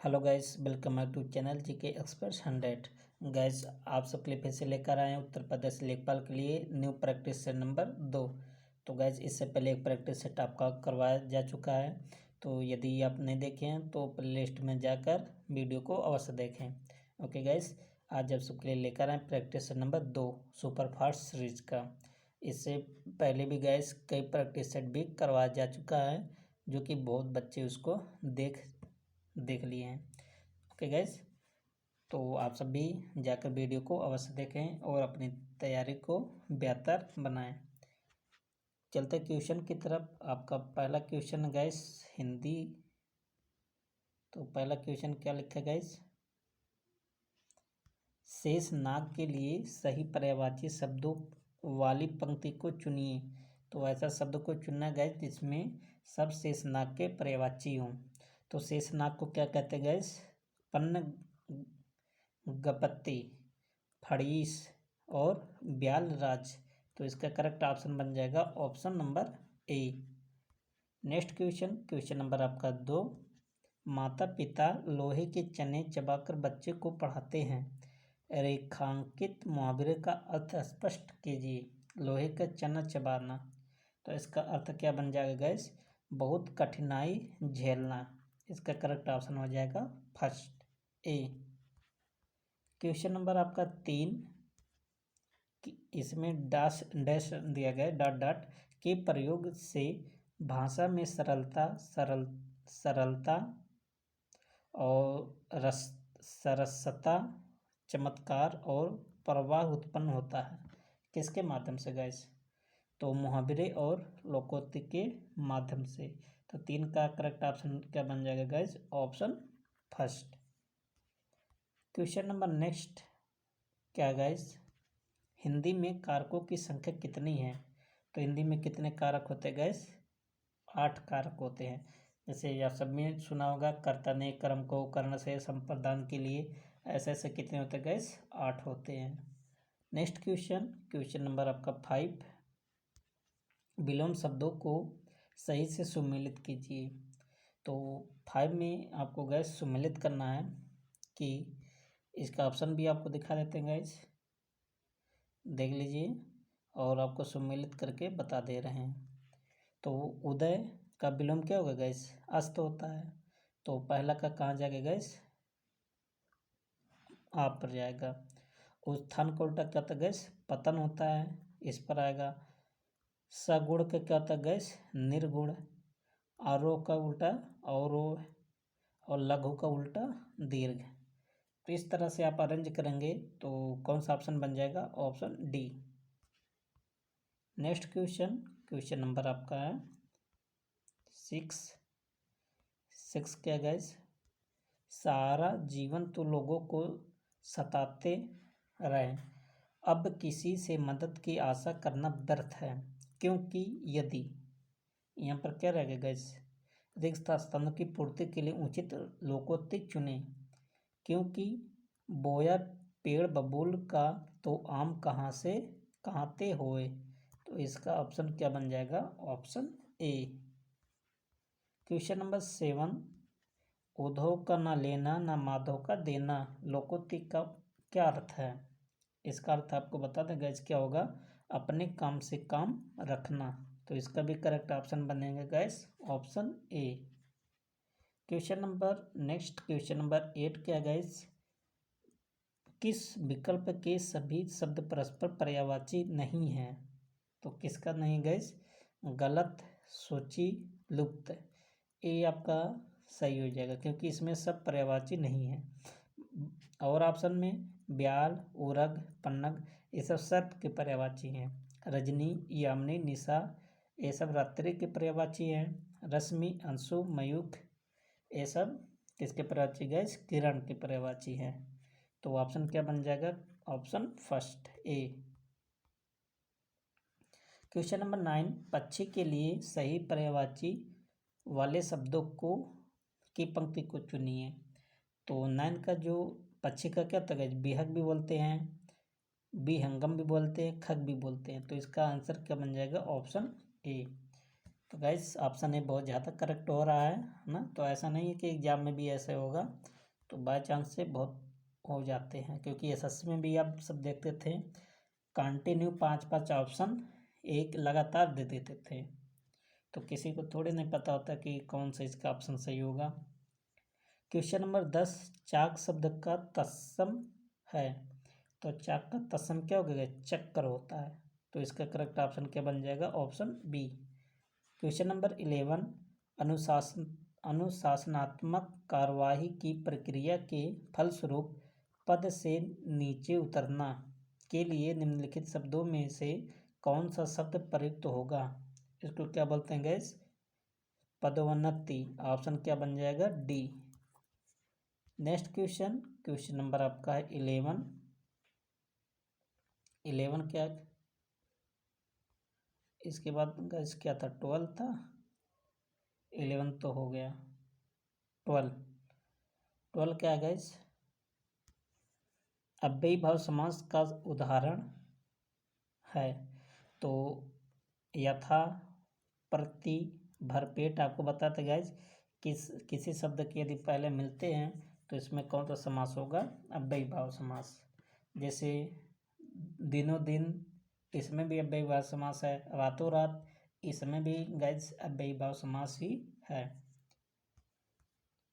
Hello guys, welcome back to channel GK experts 100। Guys, आप सबके लिए फिर से लेकर आए हैं उत्तर प्रदेश लेखपाल के लिए न्यू प्रैक्टिस सेट नंबर 2। तो गाइस, इससे पहले एक प्रैक्टिस सेट आपका करवाया जा चुका है। तो यदि आप नहीं देखे हैं तो प्लेलिस्ट में जाकर वीडियो को अवश्य देखें। ओके गाइस, आज आप सबके लिए लेकर आए practice set number 2 super fast series का। इससे पहले भी गाइस कई प्रैक्टिस सेट भी करवाया जा चुका है, जो कि बहुत बच्चे उसको देख लिए हैं। ओके गाइस, तो आप सब भी जाकर वीडियो को अवश्य देखें और अपनी तैयारी को बेहतर बनाएं। चलते क्वेश्चन की तरफ। आपका पहला क्वेश्चन है गाइस हिंदी। तो पहला क्वेश्चन क्या लिखा है गाइस? शेष नाग के लिए सही पर्यायवाची शब्दों वाली पंक्ति को चुनिए। तो ऐसा शब्द को चुनना है गाइस जिसमें सब शेष नाग के पर्यायवाची हों। तो शेष नाग को क्या कहते हैं गाइस? पन्न, गपति, फड़ीस और ब्यालराज। तो इसका करेक्ट ऑप्शन बन जाएगा option number A. Next question number आपका 2। माता पिता लोहे के चने चबाकर बच्चे को पढ़ाते हैं। रेखांकित मुहावरे का अर्थ स्पष्ट कीजिए। लोहे का चना चबाना, तो इसका अर्थ क्या बन जाएगा गाइस? बहुत कठिनाई झेलना। इसका करेक्ट ऑप्शन हो जाएगा फर्स्ट ए। क्वेश्चन नंबर आपका 3। इसमें डैश डैश दिया गया डॉट डॉट के प्रयोग से भाषा में सरलता और सरसता, चमत्कार और प्रवाह उत्पन्न होता है। किसके माध्यम से गाइस? तो मुहावरे और लोकोक्ति के माध्यम से। तो 3 का करेक्ट ऑप्शन क्या बन जाएगा guys? Option first. Question number next क्या गाइस? हिंदी में कारकों की संख्या कितनी है? तो हिंदी में कितने कारक होते हैं गाइस? 8 कारक होते हैं। जैसे आप सब में सुना होगा, कर्ता ने कर्म को कर्ण से संप्रदान के लिए, ऐसे ऐसे कितने होते हैं गाइस? 8 होते हैं। नेक्स्ट क्वेश्चन नंबर आपका 5। विलोम शब्दों को सही से सुमेलित कीजिए। तो 5 में आपको गाइस सुमेलित करना है कि इसका ऑप्शन भी आपको दिखा देते हैं गाइस, देख लीजिए और आपको सुमेलित करके बता दे रहे हैं। तो उदय का विलोम क्या होगा गाइस? अस्त होता है। तो पहला का कहाँ जाएगा गाइस? आप पर जाएगा। उत्थान का उल्टा क्या होता है गाइस? पतन होता है, इस पर आएगा। सगुण का क्या होता है गाइस? निर्गुण। आरोह का उल्टा अवरोह और लघु का उल्टा दीर्घ। तो इस तरह से आप अरेंज करेंगे तो कौन सा ऑप्शन बन जाएगा? Option D. Next question number आपका है 6 क्या गाइस? सारा जीवन तो लोगों को सताते रहे, अब किसी से मदद की आशा करना व्यर्थ है, क्योंकि यदि, यहाँ पर क्या रहेगा गाइस? रिक्त स्थानों की पूर्ति के लिए उचित लोकोक्ति चुने। क्योंकि बोया पेड़ बबूल का, तो आम कहाँ से कहाँते होए। तो इसका ऑप्शन क्या बन जाएगा? Option A. Question number 7। Uddhav का ना लेना ना माधव का देना, लोकोक्ति का क्या अर्थ है? इसका अर्थ आपको बता दें गाइस क्या होगा? अपने काम से काम रखना। तो इसका भी करेक्ट ऑप्शन बनेगा guys option A. Question number 8 क्या गाइस? किस विकल्प के सभी शब्द परस्पर पर्यायवाची नहीं हैं? तो किसका नहीं गाइस? गलत, सूची, लुप्त। ये आपका सही हो जाएगा क्योंकि इसमें सब पर्यायवाची नहीं है। और ऑप्शन में ब्याल, उरग, पन्नग, ये सब सर्प के पर्यायवाची हैं। रजनी, यामिनी, निशा, ये सब रात्रि के पर्यायवाची हैं। रश्मि, अंशु, मयूख, ये सब किसके पर्यायवाची गाइस? किरण के पर्यायवाची हैं। तो ऑप्शन क्या बन जाएगा? Option first A. Question number 9। पक्षी के लिए सही पर्यायवाची वाले शब्दों की पंक्ति को चुनिए। तो 9 का जो पक्षी का क्या होता है? बिहक भी बोलते हैं, बिहंगम भी बोलते हैं, खग भी बोलते हैं। तो इसका आंसर क्या बन जाएगा? Option A. तो गाइस ऑप्शन ए बहुत ज़्यादा करेक्ट हो रहा है ना। तो ऐसा नहीं है कि एग्जाम में भी ऐसे होगा, तो बाय चांस से बहुत हो जाते हैं, क्योंकि एसएससी में भी आप सब देखते थे कंटिन्यू 5-5 ऑप्शन एक लगातार दे देते थे, तो किसी को थोड़ी नहीं पता होता कि कौन सा इसका ऑप्शन सही होगा। क्वेश्चन नंबर 10, चाक शब्द का तत्सम है। तो चाक का तत्सम क्या होगा? चक्कर होता है। तो इसका करेक्ट ऑप्शन क्या बन जाएगा? Option B. क्वेश्चन नंबर 11, अनुशासनात्मक कार्यवाही की प्रक्रिया के फलस्वरूप पद से नीचे उतरना के लिए निम्नलिखित शब्दों में से कौन सा शब्द प्रयुक्त होगा? इसको क्या बोलते हैं गैस? पदोन्नति। ऑप्शन क्या बन जाएगा? डी। नेक्स्ट क्वेश्चन नंबर आपका है 11। 11 क्या? इसके बाद गैस क्या था? 12 था। 11 तो हो गया। 12 क्या है गैस? अव्ययी भाव समास का उदाहरण है। तो यथा, प्रति, भरपेट आपको बताते गैस किसी शब्द के यदि पहले मिलते हैं तो इसमें कौन सा समास होगा? अव्ययी भाव समास। जैसे दिनों दिन, इसमें भी अव्ययी भाव समास है। रातों रात, इसमें भी गैस अव्ययी भाव समास ही है।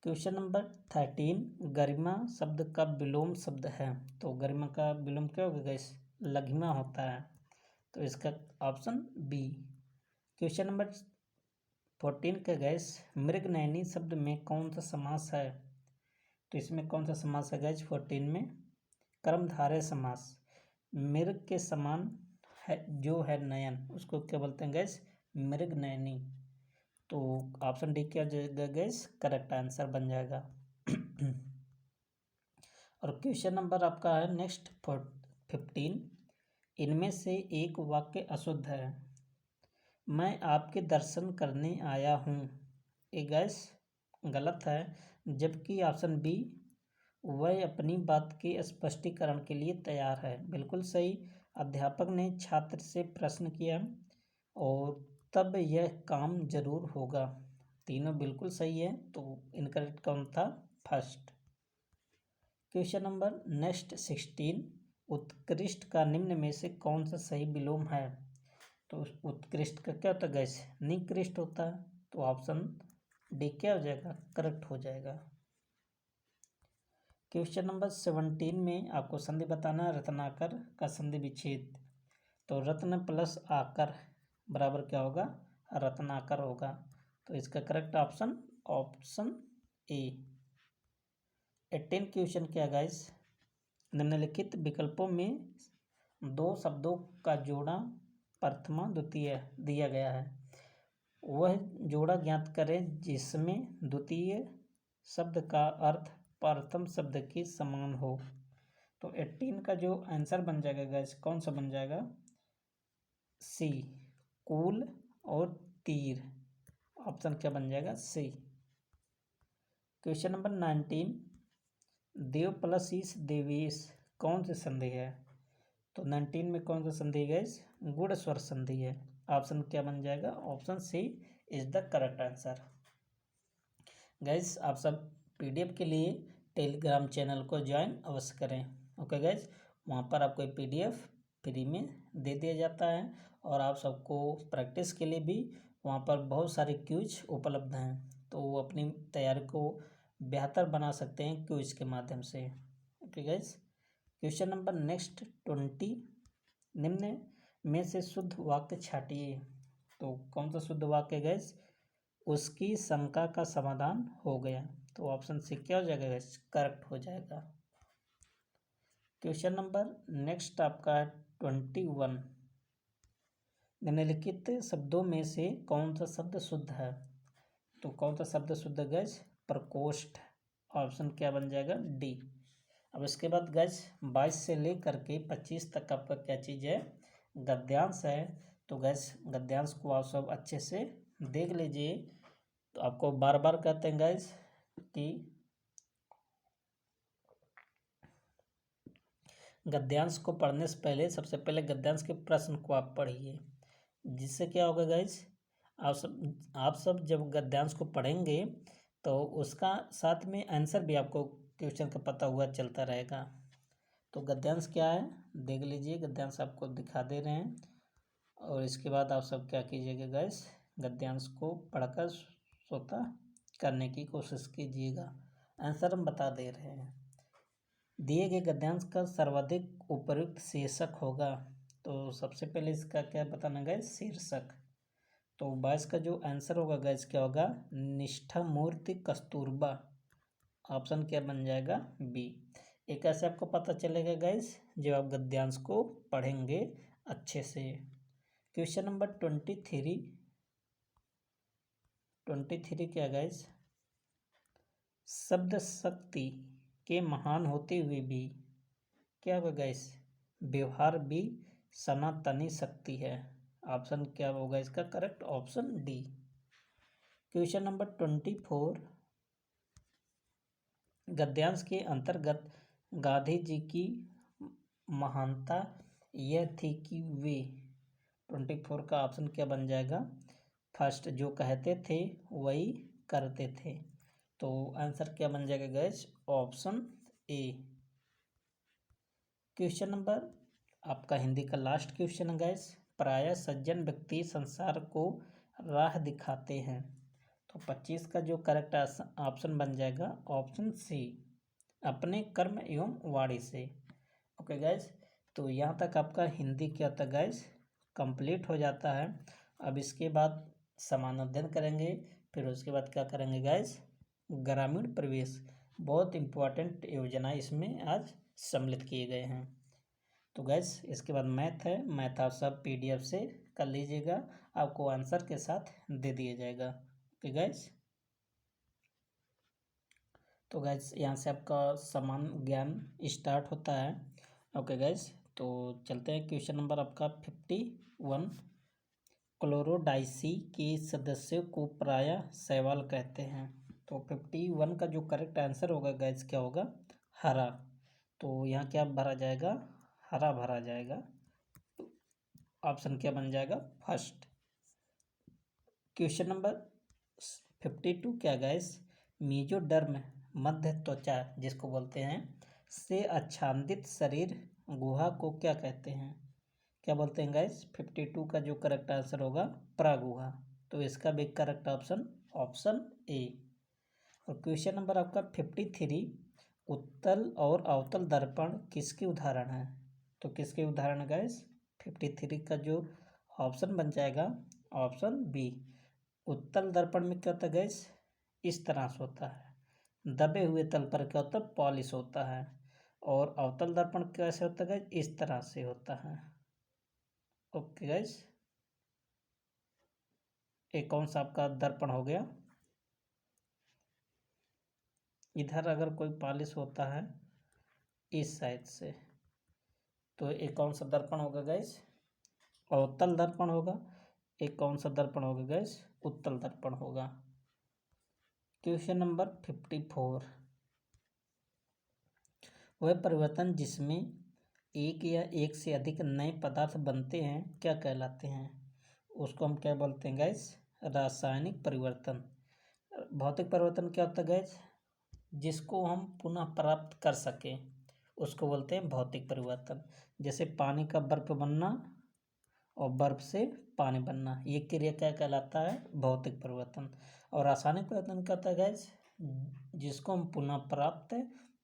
क्वेश्चन नंबर 13, गरिमा शब्द का विलोम शब्द है। तो गरिमा का विलोम क्या होगा गैस? लघिमा होता है। तो इसका ऑप्शन बी। क्वेश्चन नंबर 14 का गैस, मृगनयनी शब्द में कौन सा समास है? तो इसमें कौन सा समास है गैस? 14 में कर्मधारय समास। मृग के समान है जो है नयन, उसको क्या बोलते हैं गैस? मृगनयनी। तो ऑप्शन डी क्या जाएगा गैस? करेक्ट आंसर बन जाएगा। और क्वेश्चन नंबर आपका है नेक्स्ट 15, इनमें से एक वाक्य अशुद्ध है। मैं आपके दर्शन करने आया हूँ, ये गैस गलत है। जबकि ऑप्शन बी, वह अपनी बात के स्पष्टीकरण के लिए तैयार है, बिल्कुल सही। अध्यापक ने छात्र से प्रश्न किया और तब यह काम जरूर होगा। तीनों बिल्कुल सही है। तो इनकरेक्ट कौन था? फर्स्ट। क्वेश्चन नंबर नेक्स्ट 16, उत्कृष्ट का निम्न में से कौन सा सही विलोम है? तो उत्कृष्ट का क्या होता है गैस? निकृष्ट होता है। तो ऑप्शन डी क्या हो जाएगा? करेक्ट हो जाएगा। क्वेश्चन नंबर 17 में आपको संधि बताना है, रत्नाकर का संधि विच्छेद। तो रत्न प्लस आकर बराबर क्या होगा? रत्नाकर होगा। तो इसका correct option option A. 18 question क्या गाइस, निम्नलिखित विकल्पों में दो शब्दों का जोड़ा प्रथमा द्वितीय दिया गया है। वह जोड़ा ज्ञात करें जिसमें द्वितीय शब्द का अर्थ प्रथम शब्द के समान हो। तो 18 का जो आंसर बन जाएगा गाइस, कौन सा बन जाएगा? सी, कूल और तीर। ऑप्शन क्या बन जाएगा? सी। क्वेश्चन नंबर 19, देव प्लस ईश देवेश कौन सी संधि है? तो 19 में कौन सा संधि है गाइस? गुण स्वर संधि है। ऑप्शन क्या बन जाएगा? Option C is the correct answer. Guys आप सब पीडीएफ के लिए टेलीग्राम चैनल को ज्वाइन अवश्य करें। ओके गाइस, वहाँ पर आपको पीडीएफ फ्री में दे दिया जाता है और आप सबको प्रैक्टिस के लिए भी वहाँ पर बहुत सारे क्विज उपलब्ध हैं। तो वो अपनी तैयारी को बेहतर बना सकते हैं क्विज के माध्यम से। Okay guys, question number next 20, निम्न में से शुद्ध वाक्य छाटिए। तो कौन सा शुद्ध वाक्य गाइस? उसकी शंका का समाधान हो गया। तो ऑप्शन सी क्या हो जाएगा गाइस? करेक्ट हो जाएगा। क्वेश्चन नंबर नेक्स्ट आपका 21, निम्नलिखित शब्दों में से कौन सा शब्द शुद्ध है? तो कौन सा शब्द शुद्ध गैस? प्रकोष्ठ। ऑप्शन क्या बन जाएगा? डी। अब इसके बाद गैस 22 से लेकर के 25 तक आपका क्या चीज़ है? गद्यांश है। तो गैस गद्यांश को आप सब अच्छे से देख लीजिए। तो आपको बार बार कहते हैं गैस कि गद्यांश को पढ़ने से पहले सबसे पहले गद्यांश के प्रश्न को आप पढ़िए, जिससे क्या होगा गाइस? आप सब जब गद्यांश को पढ़ेंगे तो उसका साथ में आंसर भी आपको क्वेश्चन का पता हुआ चलता रहेगा। तो गद्यांश क्या है देख लीजिए, गद्यांश आपको दिखा दे रहे हैं और इसके बाद आप सब क्या कीजिएगा गाइस, गद्यांश को पढ़कर स्वतः करने की कोशिश कीजिएगा। आंसर हम बता दे रहे हैं। दिए गए गद्यांश का सर्वाधिक उपयुक्त शीर्षक होगा, तो सबसे पहले इसका क्या बताना गैस, शीर्षक। तो 22 का जो आंसर होगा गैस क्या होगा, निष्ठा मूर्ति कस्तूरबा। ऑप्शन क्या बन जाएगा, बी। एक ऐसे आपको पता चलेगा गैस जब आप गद्यांश को पढ़ेंगे अच्छे से। क्वेश्चन नंबर 23 क्या गैस, शब्द शक्ति के महान होते हुए भी क्या होगा गैस, व्यवहार भी सनातनी शक्ति है। ऑप्शन क्या होगा इसका correct, option D. Question number 24, गद्यांश के अंतर्गत गांधी जी की महानता यह थी कि वे 24 का ऑप्शन क्या बन जाएगा, फर्स्ट जो कहते थे वही करते थे। तो आंसर क्या बन जाएगा guys, option A. Question number आपका हिंदी का लास्ट क्वेश्चन है गैस, प्रायः सज्जन व्यक्ति संसार को राह दिखाते हैं। तो 25 का जो करेक्ट ऑप्शन बन जाएगा ऑप्शन सी, अपने कर्म एवं वाणी से। ओके गैस, तो यहाँ तक आपका हिंदी क्या था गैस कंप्लीट हो जाता है। अब इसके बाद समान अध्ययन करेंगे, फिर उसके बाद क्या करेंगे गैस, ग्रामीण प्रवेश। बहुत इम्पोर्टेंट योजना इसमें आज सम्मिलित किए गए हैं। तो गैस इसके बाद मैथ है, मैथ आप सब PDF से कर लीजिएगा, आपको आंसर के साथ दे दिया जाएगा। ओके गैस, तो गैस यहाँ से आपका समान ज्ञान स्टार्ट होता है। ओके गैस, तो चलते हैं क्वेश्चन नंबर आपका 51, क्लोरोडाइसी के सदस्यों को प्रायः शैवाल कहते हैं। तो 51 का जो करेक्ट आंसर होगा गैस क्या होगा, हरा। तो यहाँ क्या भरा जाएगा, हरा भरा जाएगा। ऑप्शन क्या बन जाएगा, फर्स्ट। क्वेश्चन नंबर 52 क्या गैस, मेजोडर्म मध्य त्वचा जिसको बोलते हैं से आच्छादित शरीर गुहा को क्या कहते हैं, क्या बोलते हैं गैस। 52 का जो करेक्ट आंसर होगा प्रागुहा। तो इसका भी करेक्ट ऑप्शन ऑप्शन ए। और क्वेश्चन नंबर आपका 53, उत्तल और अवतल दर्पण किसके उदाहरण है। तो किसके उदाहरण गैस, 53 का जो ऑप्शन बन जाएगा ऑप्शन बी। उत्तल दर्पण में क्या होता है गैस, इस तरह से होता है, दबे हुए तल पर क्या होता है, पॉलिश होता है। और अवतल दर्पण कैसे होता है गैस, इस तरह से होता है। ओके गैस, एक कौन सा आपका दर्पण हो गया, इधर अगर कोई पॉलिश होता है इस साइड से, तो एक कौन सा दर्पण होगा गैस, अवतल दर्पण होगा। एक कौन सा दर्पण होगा गैस, उत्तल दर्पण होगा। क्वेश्चन नंबर 54, वह परिवर्तन जिसमें एक या एक से अधिक नए पदार्थ बनते हैं क्या कहलाते हैं। उसको हम क्या बोलते हैं गैस, रासायनिक परिवर्तन। भौतिक परिवर्तन क्या होता है गैस, जिसको हम पुनः प्राप्त कर सकें उसको बोलते हैं भौतिक परिवर्तन। जैसे पानी का बर्फ बनना और बर्फ से पानी बनना, ये क्रिया क्या कहलाता है, भौतिक परिवर्तन। और रासायनिक परिवर्तन क्या होता है गैस, जिसको हम पुनः प्राप्त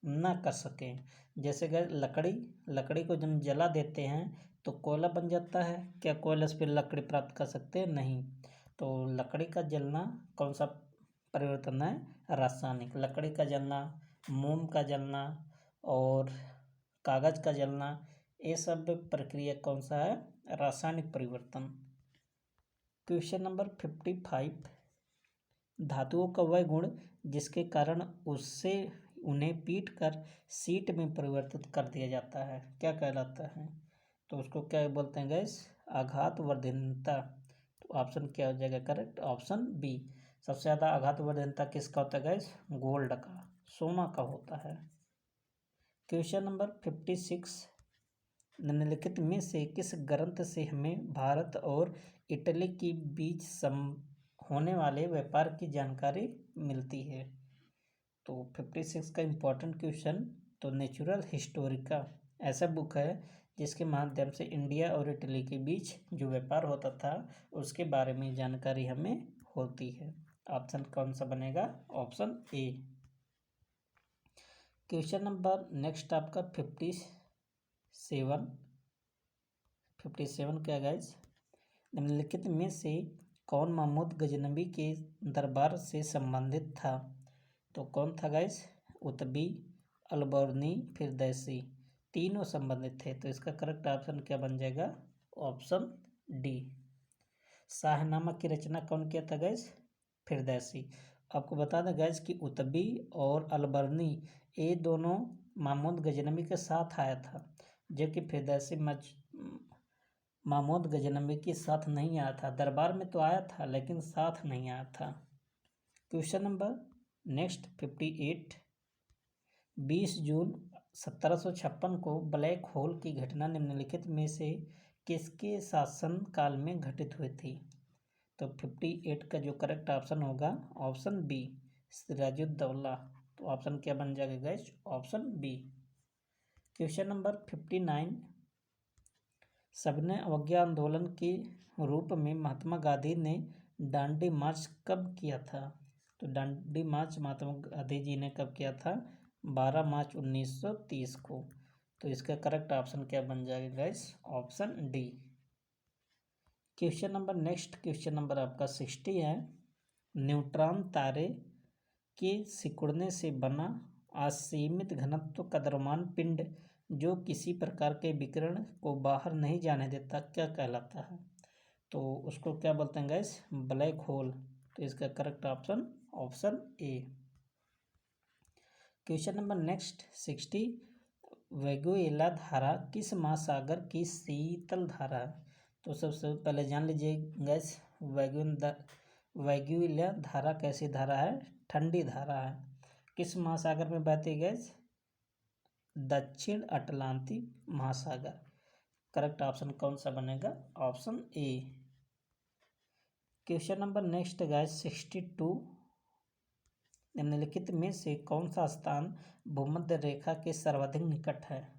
न कर सकें। जैसे गैस लकड़ी को जब जला देते हैं तो कोयला बन जाता है, क्या कोयला से फिर लकड़ी प्राप्त कर सकते हैं, नहीं। तो लकड़ी का जलना कौन सा परिवर्तन है, रासायनिक। लकड़ी का जलना, मोम का जलना और कागज का जलना, ये सब प्रक्रिया कौन सा है, रासायनिक परिवर्तन। क्वेश्चन नंबर 55, धातुओं का वह गुण जिसके कारण उससे उन्हें पीट कर सीट में परिवर्तित कर दिया जाता है क्या कहलाता है। तो उसको क्या बोलते हैं गैस, आघात वर्धनता। तो ऑप्शन क्या हो जाएगा करेक्ट, ऑप्शन बी। सबसे ज़्यादा आघात वर्धनता किसका होता है गैस, गोल्ड का, सोना का होता है। क्वेश्चन नंबर 56, निम्नलिखित में से किस ग्रंथ से हमें भारत और इटली के बीच होने वाले व्यापार की जानकारी मिलती है? तो 56 का इम्पोर्टेंट क्वेश्चन, तो नेचुरल हिस्टोरिका ऐसा बुक है जिसके माध्यम से इंडिया और इटली के बीच जो व्यापार होता था उसके बारे में जानकारी हमें होती है। ऑप्शन कौन सा बनेगा? Option A. Question number next आपका 57 क्या गाइज? निम्नलिखित में से कौन महमूद गजनबी के दरबार से संबंधित था? तो कौन था गाइज? उतबी, अलबर्नी, फिरदौसी, तीनों संबंधित थे। तो इसका करेक्ट ऑप्शन क्या बन जाएगा? Option D. शाहनामा की रचना कौन किया था गाइज? फिरदौसी। आपको बता दें गाइज कि उतबी और अलबर्नी ये दोनों महमूद गजनबी के साथ आया था, जबकि फिरदौसी महमूद गजनबी के साथ नहीं आया था। दरबार में तो आया था लेकिन साथ नहीं आया था। Question number next 58। 20 जून 1756 को ब्लैक होल की घटना निम्नलिखित में से किसके शासन काल में घटित हुई थी? तो 58 का जो करेक्ट ऑप्शन होगा ऑप्शन बी, सिराजुद्दौला। तो ऑप्शन क्या बन जाएगा guys? Option B. Question number 59। सविनय अवज्ञा आंदोलन के रूप में महात्मा गांधी ने दांडी मार्च कब किया था? तो दांडी मार्च महात्मा गांधी जी ने कब किया था? 12 मार्च 1930 को। तो इसका करेक्ट ऑप्शन क्या बन जाएगा guys? Option D. Question number next question number आपका 60 है। न्यूट्रॉन तारे के सिकुड़ने से बना असीमित घनत्व का द्रव्यमान पिंड जो किसी प्रकार के विकिरण को बाहर नहीं जाने देता क्या कहलाता है? तो उसको क्या बोलते हैं गाइस? Black hole. तो इसका correct option option A. Question number next 60। Venezuela धारा किस महासागर की शीतल धारा है? तो सबसे पहले जान लीजिए गैस, वेनेजुएला धारा कैसी धारा है? ठंडी धारा है। किस महासागर में बहती है गैस? दक्षिण अटलांटिक महासागर। करेक्ट ऑप्शन कौन सा बनेगा? Option A. Question number next gas 62। निम्नलिखित में से कौन सा स्थान भूमध्य रेखा के सर्वाधिक निकट है?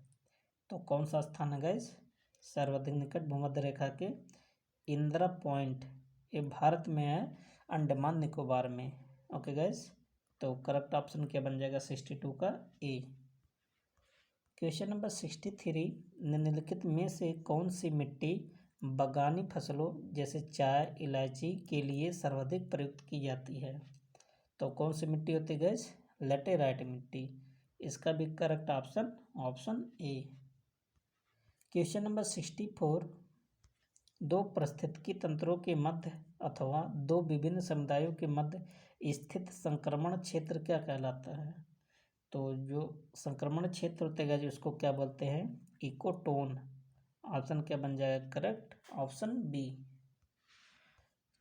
तो कौन सा स्थान है गैस सर्वाधिक निकट भूमध्य रेखा के? इंदिरा पॉइंट, ये भारत में है, अंडमान निकोबार में। ओके गैस, तो करेक्ट ऑप्शन क्या बन जाएगा? 62 का ए। Question number 63। निम्नलिखित में से कौन सी मिट्टी बागानी फसलों जैसे चाय, इलायची के लिए सर्वाधिक प्रयुक्त की जाती है? तो कौन सी मिट्टी होती है गैस? लेटेराइट मिट्टी। इसका भी correct option option A. Question number 64। दो पारिस्थितिकी तंत्रों के मध्य अथवा दो विभिन्न समुदायों के मध्य स्थित संक्रमण क्षेत्र क्या कहलाता है? तो जो संक्रमण क्षेत्र होते हैं उसको क्या बोलते हैं? इकोटोन। ऑप्शन क्या बन जाएगा? Correct option B.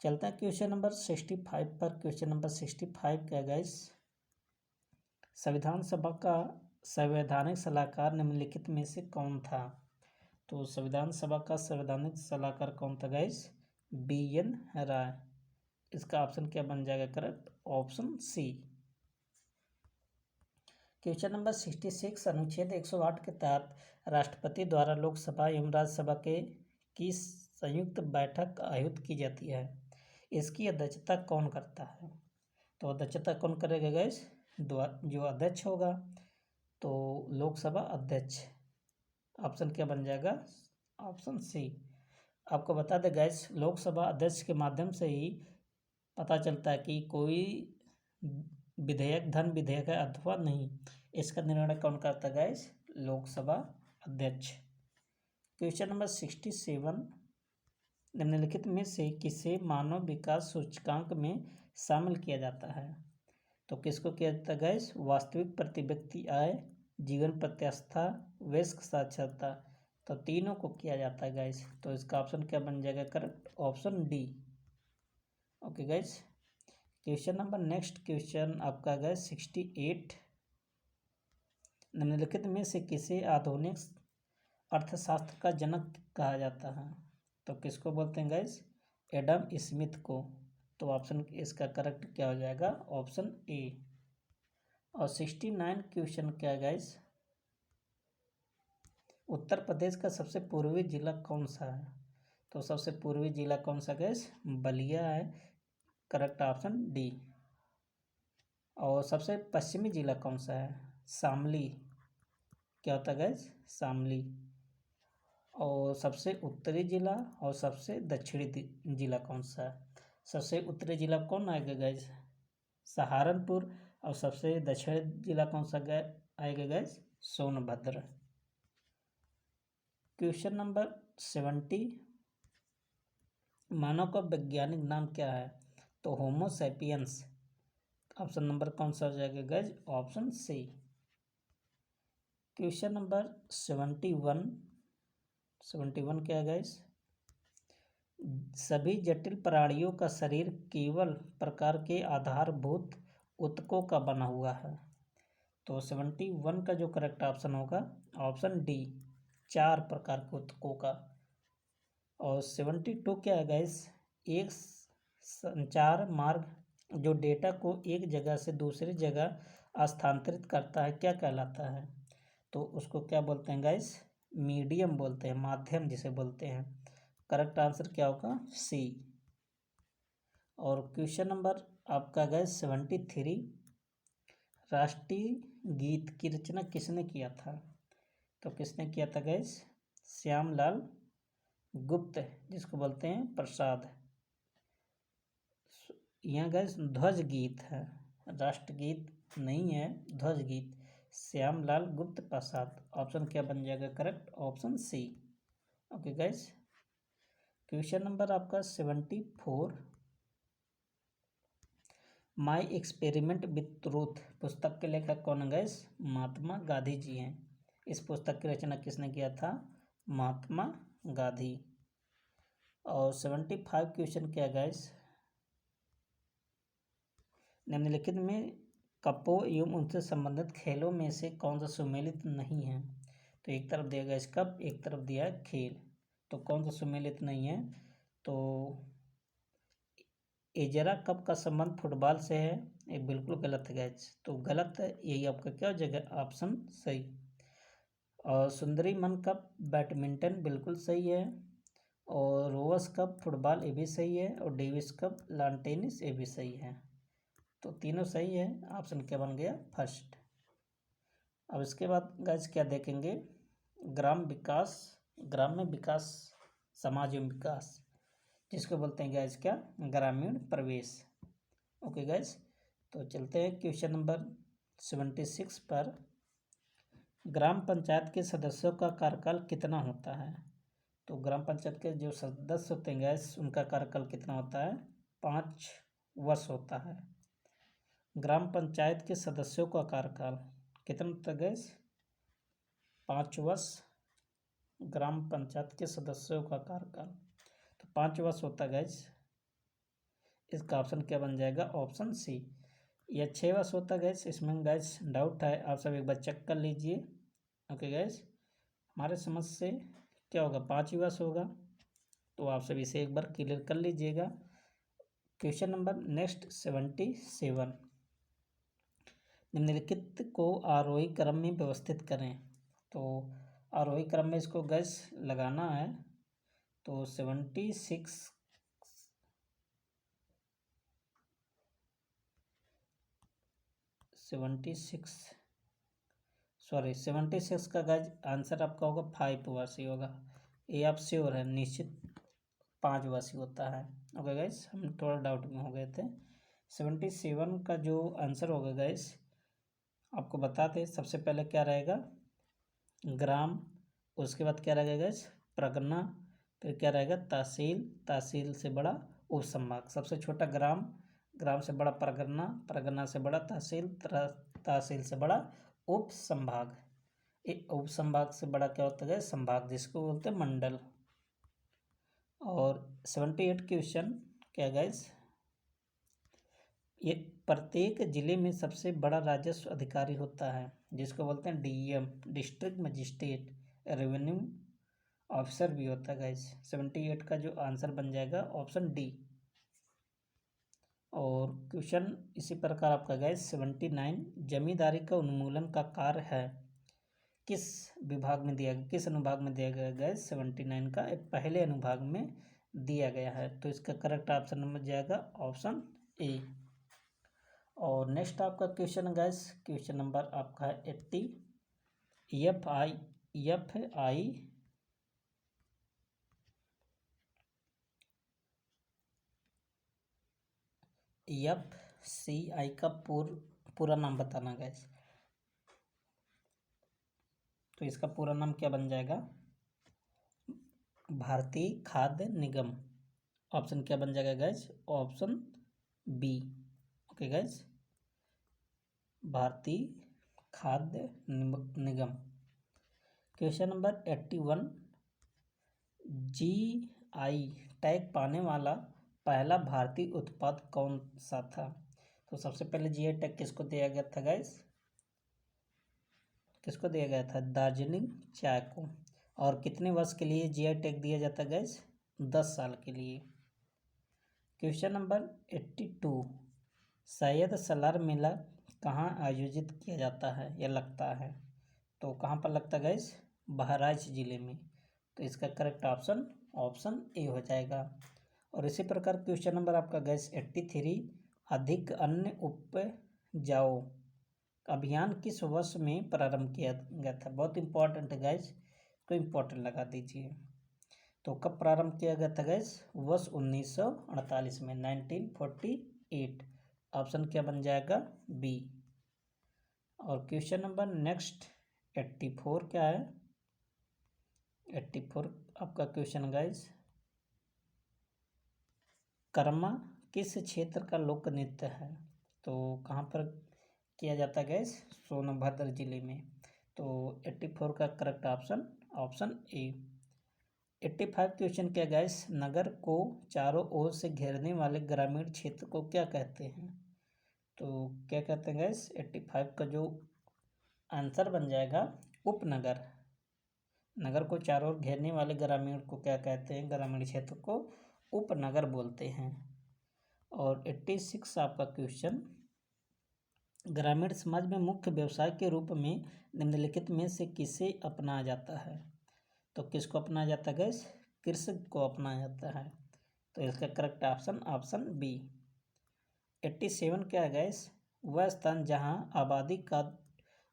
चलता है क्वेश्चन नंबर 65 पर। क्वेश्चन नंबर 65 क्या गाइस? संविधान सभा का संवैधानिक सलाहकार निम्नलिखित में से कौन था? तो संविधान सभा का संवैधानिक सलाहकार कौन था गाइस? BN राय। इसका ऑप्शन क्या बन जाएगा? Correct option C. Question number 66। अनुच्छेद 108 के तहत राष्ट्रपति द्वारा लोकसभा एवं राज्यसभा की संयुक्त बैठक आयोजित की जाती है। इसकी अध्यक्षता कौन करता है? तो अध्यक्षता कौन करेगा गाइस? जो अध्यक्ष होगा तो लोकसभा अध्यक्ष। ऑप्शन क्या बन जाएगा? Option C. आपको बता दें गाइस, लोकसभा अध्यक्ष के माध्यम से ही पता चलता है कि कोई विधेयक धन विधेयक है अथवा नहीं। इसका निर्णय कौन करता है गाइस? लोकसभा अध्यक्ष। Question number 67। निम्नलिखित में से किसे मानव विकास सूचकांक में शामिल किया जाता है? तो किसको किया जाता है गाइस? वास्तविक प्रति व्यक्ति आय, जीवन प्रत्याशा, वयस्क साक्षरता। तो तीनों को किया जाता है गाइस। तो इसका ऑप्शन क्या बन जाएगा? Correct option D. Okay guys, question number next question आपका गाइस 68। निम्नलिखित में से किसे आधुनिक अर्थशास्त्र का जनक कहा जाता है? तो किसको बोलते हैं गाइस? एडम स्मिथ को। तो ऑप्शन इसका करेक्ट क्या हो जाएगा? Option A. और 69 क्वेश्चन क्या है गाइस? उत्तर प्रदेश का सबसे पूर्वी जिला कौन सा है? तो सबसे पूर्वी जिला कौन सा गाइस? बलिया है। Correct option D. और सबसे पश्चिमी जिला कौन सा है? शामली। क्या होता है गाइस? शामली। और सबसे उत्तरी जिला और सबसे दक्षिणी जिला कौन सा है? सबसे उत्तरी जिला कौन आएगा गाइस? सहारनपुर। और सबसे दक्षिणी जिला कौन सा आएगा गाइस? सोनभद्र। क्वेश्चन नंबर 70, मानव का वैज्ञानिक नाम क्या है? तो होमो सैपियंस। ऑप्शन नंबर कौन सा हो जाएगा guys? Option C. Question number 71, 71 क्या है गाइस? सभी जटिल प्राणियों का शरीर केवल प्रकार के आधारभूत ऊतकों का बना हुआ है। तो 71 का जो करेक्ट ऑप्शन होगा ऑप्शन डी, 4 प्रकार के ऊतकों का। और 72 क्या है गाइस? एक संचार मार्ग जो डेटा को एक जगह से दूसरी जगह स्थानांतरित करता है क्या कहलाता है? तो उसको क्या बोलते हैं गाइस? मीडियम बोलते हैं, माध्यम जिसे बोलते हैं। करेक्ट आंसर क्या होगा? सी। और क्वेश्चन नंबर आपका गाइस 73, राष्ट्रीय गीत की रचना किसने किया था? तो किसने किया था गाइस? श्यामलाल गुप्त, जिसको बोलते हैं प्रसाद। यहाँ गाइस ध्वज गीत है, राष्ट्रगीत नहीं है, ध्वज गीत। श्यामलाल गुप्त प्रसाद। ऑप्शन क्या बन जाएगा correct? Option C. Okay guys. Question number आपका 74, माई एक्सपेरिमेंट विथ ट्रूथ पुस्तक के लेखक कौन है गाइस? महात्मा गांधी जी हैं। इस पुस्तक की रचना किसने किया था? महात्मा गांधी। और 75 क्वेश्चन क्या है गाइस? निम्नलिखित में कपों एवं उनसे संबंधित खेलों में से कौन सा सुमेलित नहीं है? तो एक तरफ दिया गया कप, एक तरफ दिया है खेल। तो कौन सा सुमेलित नहीं है? तो एजरा कप का संबंध फुटबॉल से है, ये बिल्कुल गलत है गाइस। तो गलत है, यही आपका क्या हो जाएगा? ऑप्शन सही। और सुंदरी मन कप बैडमिंटन बिल्कुल सही है। और रोवर्स कप फुटबॉल ये भी सही है। और डेविस कप लॉन टेनिस ये भी सही है। तो तीनों सही है। ऑप्शन क्या बन गया? फर्स्ट। अब इसके बाद गाइस क्या देखेंगे? ग्राम विकास, ग्राम्य विकास, समाज एवं विकास, जिसको बोलते हैं गाइस क्या? ग्रामीण प्रवेश। Okay guys. तो चलते हैं क्वेश्चन नंबर 76 पर। ग्राम पंचायत के सदस्यों का कार्यकाल कितना होता है? तो ग्राम पंचायत के जो सदस्य होते हैं गैस, उनका कार्यकाल कितना होता है? 5 वर्ष होता है। ग्राम पंचायत के सदस्यों का कार्यकाल कितना होता है गैस? 5 वर्ष। ग्राम पंचायत के सदस्यों का कार्यकाल तो 5 वर्ष होता है गैस। इसका ऑप्शन क्या बन जाएगा? Option C. या 6 वर्ष होता है गैस, इसमें गैस डाउट है, आप सब एक बार चेक कर लीजिए। Okay gas. हमारे समझ से क्या होगा? 5 ही वर्ष होगा। तो आप सब इसे एक बार क्लियर कर लीजिएगा। क्वेश्चन नंबर नेक्स्ट 77, निम्नलिखित को आरोही क्रम में व्यवस्थित करें। तो आरोही क्रम में इसको गैस लगाना है। तो 76 का गैस आंसर आपका होगा 5 वर्ष ही होगा। ये आप श्योर है, निश्चित 5 वर्ष ही होता है। ओके गैस, हम थोड़ा डाउट में हो गए थे। 77 का जो आंसर होगा गैस, आपको बताते सबसे पहले क्या रहेगा? ग्राम, उसके बाद क्या रहेगा गैस? परगना, फिर क्या रहेगा? तहसील, तहसील से बड़ा उपसंभाग, सबसे छोटा ग्राम, ग्राम से बड़ा परगना, परगना से बड़ा तहसील, तहसील से बड़ा उपसंभाग, उपसंभाग से बड़ा क्या होता है? संभाग, जिसको बोलते हैं मंडल। और 78 क्वेश्चन क्या गाइस? ये प्रत्येक जिले में सबसे बड़ा राजस्व अधिकारी होता है, जिसको बोलते हैं DM, district magistrate. Revenue officer भी होता है गाइस। 78 का जो आंसर बन जाएगा ऑप्शन डी। और क्वेश्चन इसी प्रकार आपका गैस 79, जमींदारी का उन्मूलन का कार्य है किस विभाग में दिया गया, किस अनुभाग में दिया गया गैस 79 का पहले अनुभाग में दिया गया है। तो इसका करेक्ट ऑप्शन नंबर जाएगा ऑप्शन ए। और नेक्स्ट आपका क्वेश्चन गैस, क्वेश्चन नंबर आपका है 80, एफ सी आई का पूरा नाम बताना गैस। तो इसका पूरा नाम क्या बन जाएगा, भारतीय खाद्य निगम। ऑप्शन क्या बन जाएगा guys, option B. Okay guys, भारतीय खाद्य निगम। क्वेश्चन नंबर 81, जीआई टैग पाने वाला पहला भारतीय उत्पाद कौन सा था। तो सबसे पहले जीआई टैग किसको दिया गया था गैस, किसको दिया गया था, दार्जिलिंग चाय को। और कितने वर्ष के लिए जीआई टैग दिया जाता है गैस, 10 साल के लिए। क्वेश्चन नंबर 82, सैयद सलार मेला कहाँ आयोजित किया जाता है या लगता है। तो कहाँ पर लगता है गैस, बहराइच जिले में। तो इसका करेक्ट ऑप्शन ऑप्शन ए हो जाएगा। और इसी प्रकार क्वेश्चन नंबर आपका गैस 83, अधिक अन्न उपजाओ अभियान किस वर्ष में प्रारंभ किया गया था। बहुत इंपॉर्टेंट है गैस, को इंपॉर्टेंट लगा दीजिए। तो कब प्रारंभ किया गया था गैस, वर्ष 1948 में, 1948। ऑप्शन क्या बन जाएगा, बी। और क्वेश्चन नंबर नेक्स्ट 84 क्या है, 84 आपका क्वेश्चन गाइस, कर्मा किस क्षेत्र का लोक नृत्य है। तो कहाँ पर किया जाता है गैस, सोनभद्र जिले में। तो 84 का correct option option A. 85 question क्या गैस, नगर को चारों ओर से घेरने वाले ग्रामीण क्षेत्र को क्या कहते हैं। तो क्या कहते हैं गैस, 85 का जो आंसर बन जाएगा उपनगर। नगर को चारों ओर घेरने वाले ग्रामीण को क्या कहते हैं, ग्रामीण क्षेत्र को उपनगर बोलते हैं। और 86 आपका क्वेश्चन, ग्रामीण समाज में मुख्य व्यवसाय के रूप में निम्नलिखित में से किसे अपनाया जाता है। तो किसको अपनाया जाता है गैस, कृषि को अपनाया जाता है। तो इसका करेक्ट ऑप्शन ऑप्शन बी। 87 क्या है गैस, वह स्थान जहां आबादी का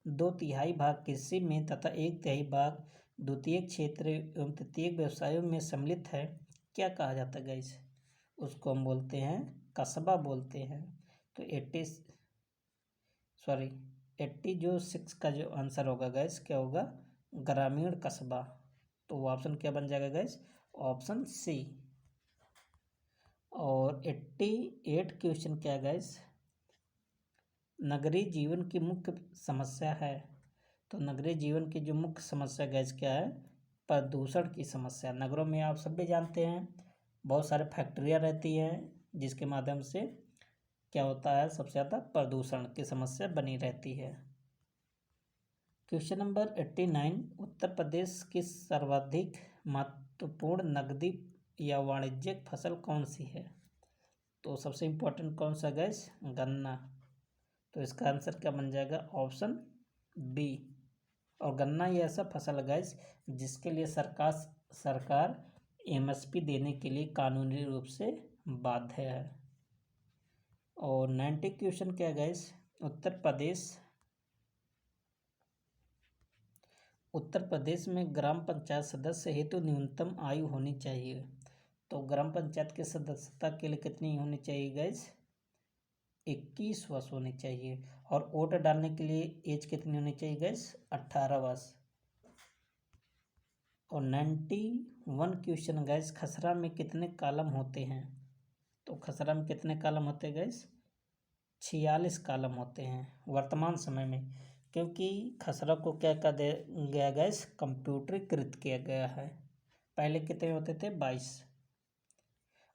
2/3 भाग कृषि में तथा 1/3 भाग द्वितीयक क्षेत्र एवं तृतीयक व्यवसायों में सम्मिलित है, क्या कहा जाता है गैस, उसको हम बोलते हैं कस्बा बोलते हैं। तो 86 का जो आंसर होगा गैस क्या होगा, ग्रामीण कस्बा। तो ऑप्शन क्या बन जाएगा गैस, ऑप्शन सी। और 88 क्वेश्चन क्या है गैस, नगरीय जीवन की मुख्य समस्या है। तो नगरीय जीवन की जो मुख्य समस्या गैस क्या है, प्रदूषण की समस्या। नगरों में आप सब भी जानते हैं बहुत सारे फैक्ट्रियाँ रहती हैं जिसके माध्यम से क्या होता है, सबसे ज़्यादा प्रदूषण की समस्या बनी रहती है। क्वेश्चन नंबर 89, उत्तर प्रदेश की सर्वाधिक महत्वपूर्ण नकदी या वाणिज्यिक फसल कौन सी है। तो सबसे इम्पोर्टेंट कौन सा गैस, गन्ना। तो इसका आंसर क्या बन जाएगा, ऑप्शन बी। और गन्ना ये ऐसा फसल है गैस जिसके लिए सरकार एमएसपी देने के लिए कानूनी रूप से बाध्य है। और 90 क्वेश्चन क्या गैस, उत्तर प्रदेश में ग्राम पंचायत सदस्य हेतु न्यूनतम आयु होनी चाहिए। तो ग्राम पंचायत की सदस्यता के लिए कितनी होनी चाहिए गैस, 21 वर्ष होनी चाहिए। और वोट डालने के लिए एज कितनी होनी चाहिए गैस, 18 वर्ष। और 91 क्वेश्चन गैस, खसरा में कितने कॉलम होते हैं। तो खसरा में कितने कॉलम होते हैं गैस, 46 कॉलम होते हैं वर्तमान समय में, क्योंकि खसरा को क्या कर दिया गया गैस, कंप्यूटरीकृत किया गया है। पहले कितने होते थे, 22।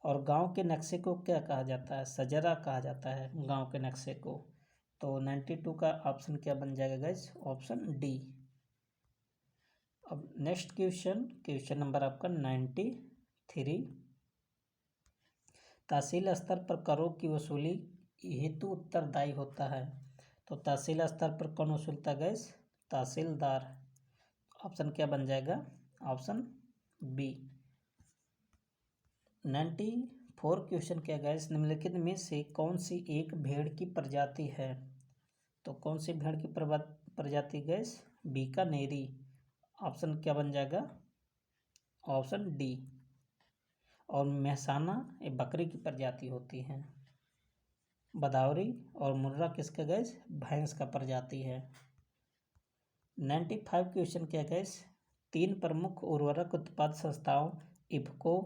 और गांव के नक्शे को क्या कहा जाता है, सजरा कहा जाता है गांव के नक्शे को। तो 92 का ऑप्शन क्या बन जाएगा गैस, ऑप्शन डी। अब नेक्स्ट क्वेश्चन नंबर आपका 93। तहसील स्तर पर करों की वसूली हेतु उत्तरदायी होता है। तो तहसील स्तर पर कौन वसूलता है गैस? तहसीलदार। ऑप्शन क्या बन जाएगा? Option B. 94 क्वेश्चन क्या गैस? निम्नलिखित में से कौन सी एक भेड़ की प्रजाति है? तो कौन सी भेड़ की प्रजाति गैस? बीकानेरी। ऑप्शन क्या बन जाएगा? Option D. और मेहसाना ये बकरी की प्रजाति होती है। बदावरी और मुर्रा किसका गैस? भैंस का प्रजाति है। 95 क्वेश्चन क्या गैस? 3 प्रमुख उर्वरक उत्पाद संस्थाओं इफको,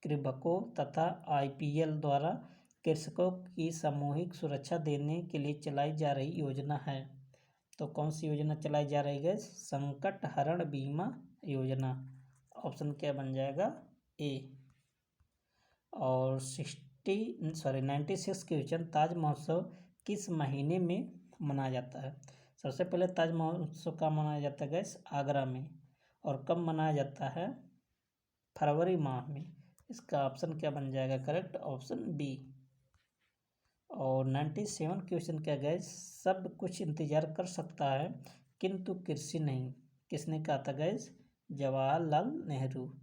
कृभको तथा IPL द्वारा कृषकों की सामूहिक सुरक्षा देने के लिए चलाई जा रही योजना है। तो कौन सी योजना चलाई जा रही है? संकट हरण बीमा योजना। ऑप्शन क्या बन जाएगा? ए। और 96 क्वेश्चन, ताज महोत्सव किस महीने में मनाया जाता है? सबसे पहले ताज महोत्सव कहाँ मनाया जाता है गैस? आगरा में। और कब मनाया जाता है? फरवरी माह में। इसका ऑप्शन क्या बन जाएगा करेक्ट? Option B. और 97 क्वेश्चन क्या गैस? सब कुछ इंतजार कर सकता है किंतु कृषि नहीं, किसने कहा था गैस? जवाहरलाल नेहरू,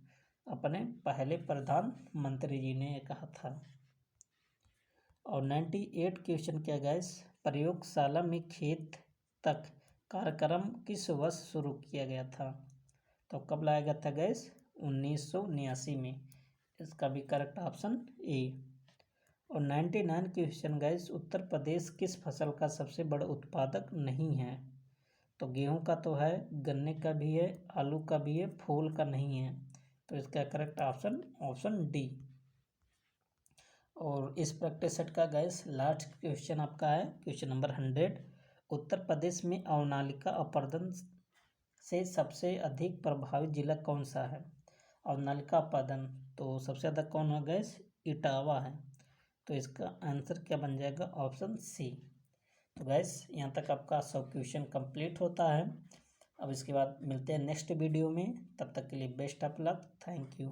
अपने पहले प्रधानमंत्री जी ने कहा था। और 98 क्वेश्चन क्या गैस? प्रयोगशाला में खेत तक कार्यक्रम किस वर्ष शुरू किया गया था? तो कब लाया गया था गैस? 1989 में। इसका भी करेक्ट ऑप्शन ए। और 99 क्वेश्चन गैस? उत्तर प्रदेश किस फसल का सबसे बड़ा उत्पादक नहीं है? तो गेहूं का तो है, गन्ने का भी है, आलू का भी है, फूल का नहीं है। तो इसका करेक्ट ऑप्शन डी। और इस प्रैक्टिस सेट का गैस लास्ट क्वेश्चन आपका है क्वेश्चन नंबर 100। उत्तर प्रदेश में अवनालिका अपरदन से सबसे अधिक प्रभावित जिला कौन सा है? अवनालिका अपरदन तो सबसे ज़्यादा कौन है गैस? इटावा है। तो इसका आंसर क्या बन जाएगा? Option C. तो गैस यहाँ तक आपका 100 क्वेश्चन कंप्लीट होता है। अब इसके बाद मिलते हैं नेक्स्ट वीडियो में, तब तक के लिए best of luck. Thank you.